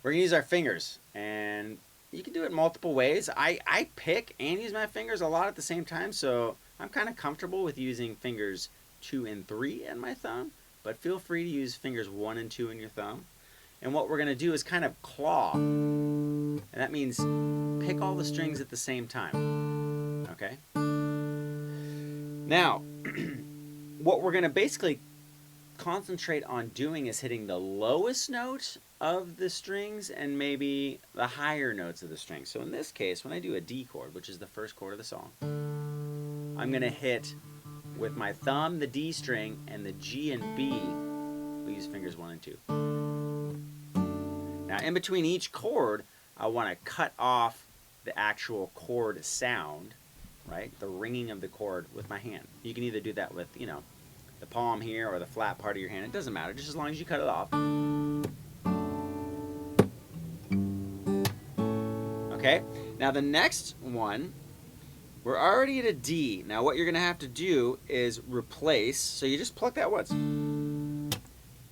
we're going to use our fingers. And you can do it multiple ways. I pick and use my fingers a lot at the same time, so I'm kind of comfortable with using fingers 2 and 3 and my thumb, but feel free to use fingers 1 and 2 in your thumb. And what we're going to do is kind of claw, and that means pick all the strings at the same time. Okay? Now, what we're going to basically concentrate on doing is hitting the lowest note of the strings and maybe the higher notes of the strings. So in this case, when I do a D chord, which is the first chord of the song, I'm going to hit with my thumb the D string and the G and B, we use fingers 1 and 2. Now in between each chord, I want to cut off the actual chord sound, right? The ringing of the chord with my hand. You can either do that with, you know, the palm here or the flat part of your hand. It doesn't matter, just as long as you cut it off. Okay, now the next one, we're already at a D. Now what you're going to have to do is replace, so you just pluck that once. And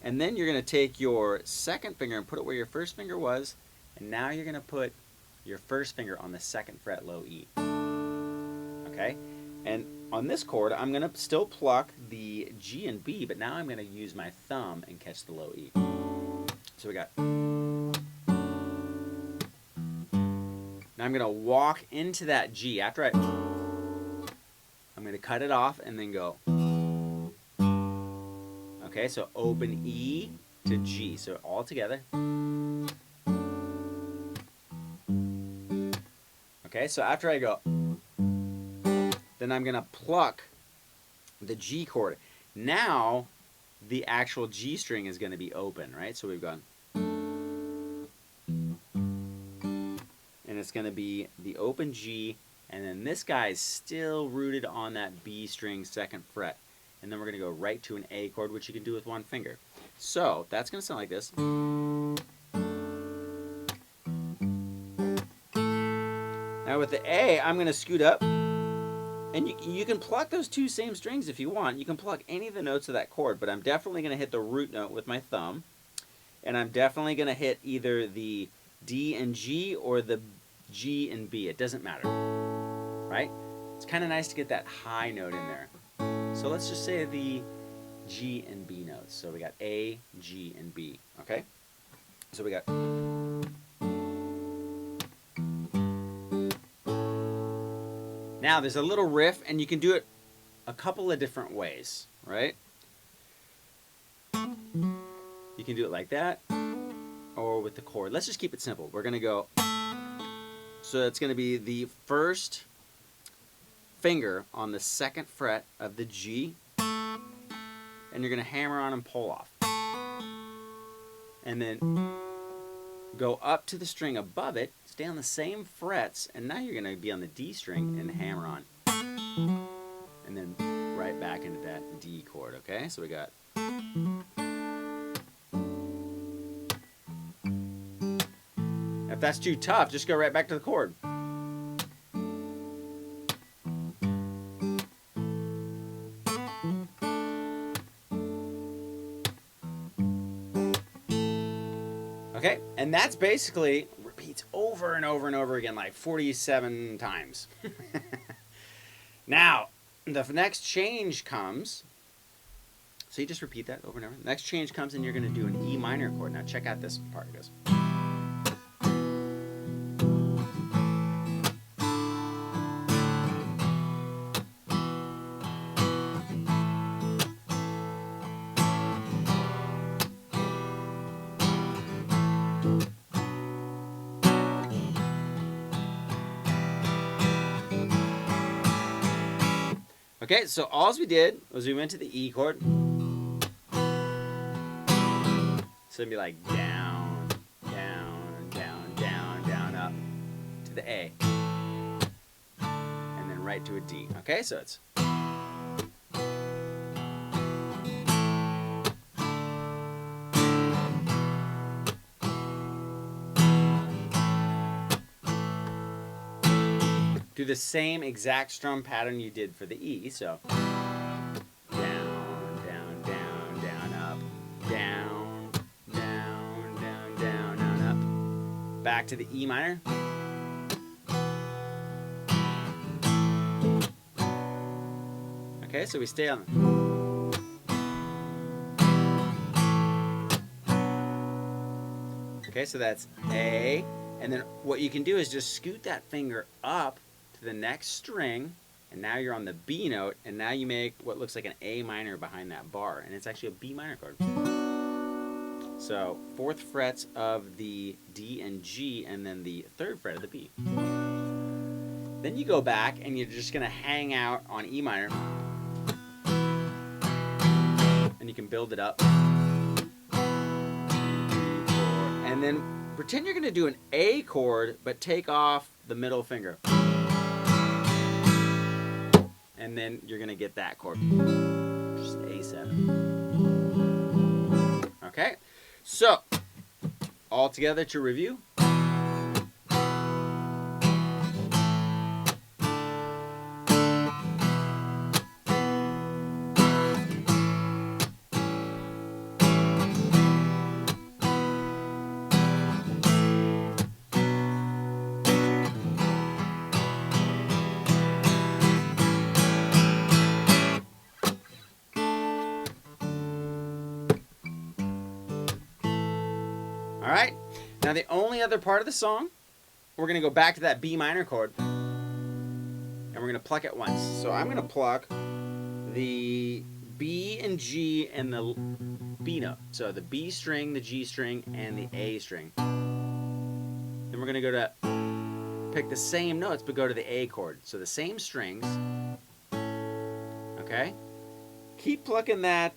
then you're going to take your second finger and put it where your first finger was, and now you're going to put your first finger on the 2nd fret low E. Okay, and on this chord, I'm going to still pluck the G and B, but now I'm going to use my thumb and catch the low E. So we got... Now I'm going to walk into that G. After I'm going to cut it off and then go. Okay, so open E to G. So all together. Okay, so after I go, then I'm going to pluck the G chord. Now the actual G string is going to be open, right? So we've gone. And it's going to be the open G, and then this guy is still rooted on that B string 2nd fret. And then we're going to go right to an A chord, which you can do with one finger. So that's going to sound like this. Now with the A, I'm going to scoot up. And you can pluck those two same strings if you want. You can pluck any of the notes of that chord, but I'm definitely going to hit the root note with my thumb. And I'm definitely going to hit either the D and G or the G and B. It doesn't matter, right? It's kind of nice to get that high note in there. So let's just say the G and B notes. So we got A, G, and B, okay? So we got... Now there's a little riff, and you can do it a couple of different ways, right? You can do it like that, or with the chord. Let's just keep it simple. We're going to go, so it's going to be the first finger on the 2nd fret of the G, and you're going to hammer on and pull off. And then go up to the string above it, stay on the same frets, and now you're going to be on the D string and hammer on. And then right back into that D chord, okay? So we got... If that's too tough, just go right back to the chord. Okay, and that's basically repeats over and over and over again, like 47 times. Now, the next change comes. So you just repeat that over and over. The next change comes and you're going to do an E minor chord. Now check out this part. It goes. Okay, so all we did was we went to the E chord. So it'd be like down, down, down, down, down, up to the A. And then right to a D. Okay, so it's... Do the same exact strum pattern you did for the E, so down, down, down, down, up, down, down, down, down, down, up, back to the E minor. Okay, so we stay on. Okay, so that's A, and then what you can do is just scoot that finger up to the next string, and now you're on the B note, and now you make what looks like an A minor behind that bar, and it's actually a B minor chord. So 4th frets of the D and G, and then the 3rd fret of the B. Then you go back, and you're just going to hang out on E minor, and you can build it up. And then pretend you're going to do an A chord, but take off the middle finger. And then you're going to get that chord. Just A7. Okay? So, all together to review. All right, now the only other part of the song, we're going to go back to that B minor chord, and we're going to pluck it once. So I'm going to pluck the B and G and the B note. So the B string, the G string, and the A string. Then we're going to go to pick the same notes, but go to the A chord. So the same strings. Okay? Keep plucking that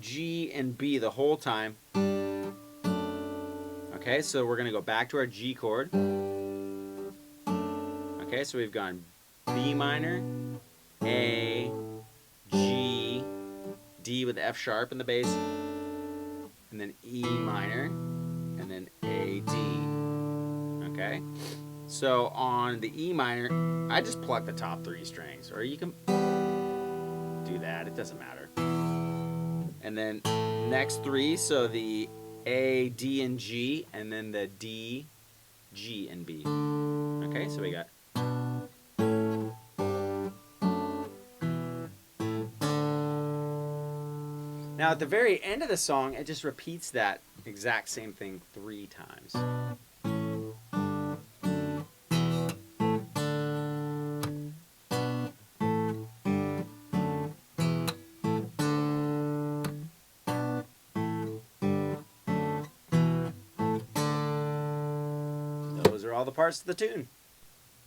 G and B the whole time. Okay, so we're going to go back to our G chord. Okay, so we've gone B minor, A, G, D with the F sharp in the bass, and then E minor, and then A, D. Okay, so on the E minor, I just pluck the top 3 strings, or you can do that, it doesn't matter. And then next 3, so the A, D, and G, and then the D, G, and B. Okay, so we got. Now at the very end of the song, it just repeats that exact same thing 3 times. Those are all the parts of the tune.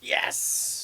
Yes!